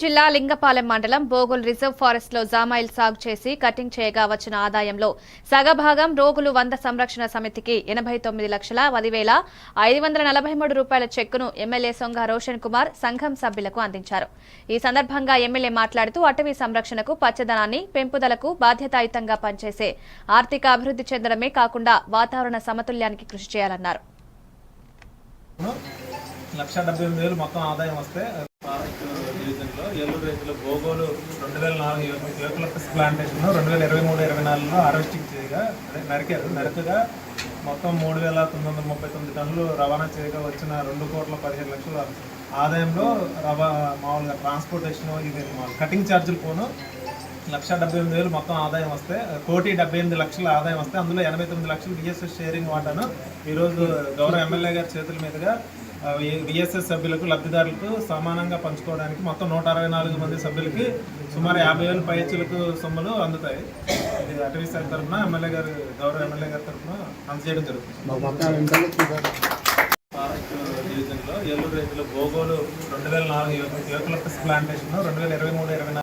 జిల్లా లింగపాలెం మండలం Bogol reserve forest లో జామాయిల్ సాగు చేసి కటింగ్ చేయగా వచ్చిన ఆదాయంలో సగభాగం రోగులు 100 సంరక్షణ సమితికి 89,10,543 రూపాయల చెక్కును ఎమ్మెల్యే సొంగ రోషన్ కుమార్ సంఘం సభ్యులకు అందించారు. ఈ సందర్భంగా ఎమ్మెల్యే మాట్లాడుతూ అటవీ సంరక్షణకు, పచ్చదనాన్ని పెంపుదలకు బాధ్యతాయుతంగా పనిచేసే ఆర్థిక అభివృద్ధి చెందడమే కాకుండా వాతావరణ సమతుల్యానికి కృషి చేయాలన్నారు. 1,78,000 మొత్తం ఆదాయం వస్తే డివిజన్లో ఏలూరు రైతులు బోగోలు 2004 యూకలిప్టస్ ప్లాంటేషన్ 2023-24లో హార్వెస్టింగ్ చేయగా నరకగా మొత్తం 3,939 టన్నులు రవాణా చేయగా వచ్చిన 2,15,00,000 ఆదాయంలో మామూలుగా ట్రాన్స్పోర్టేషన్ ఇది కటింగ్ ఛార్జీలు పోను 1,78,000 మొత్తం ఆదాయం వస్తే 1,78,00,000 ఆదాయం వస్తే అందులో 89 లక్షలు విఎస్ఎస్ షేరింగ్ వాటాను ఈరోజు గౌరవ ఎమ్మెల్యే గారి చేతుల మీదుగా విఎస్ఎస్ సభ్యులకు లబ్ధిదారులకు సమానంగా పంచుకోవడానికి మొత్తం 164 మంది సభ్యులకి సుమారు 50,000 పైచీలకు సొమ్ములు అందుతాయి. ఇది అటవీ శాఖ తరఫున గౌరవ ఎమ్మెల్యే గారి తరఫున అందజేయడం జరుగుతుంది. డివిజన్లో ఏలూరు రైతులు బోగోలు 2004 యూకలిప్టస్ ప్లాంటేషన్ 2023-24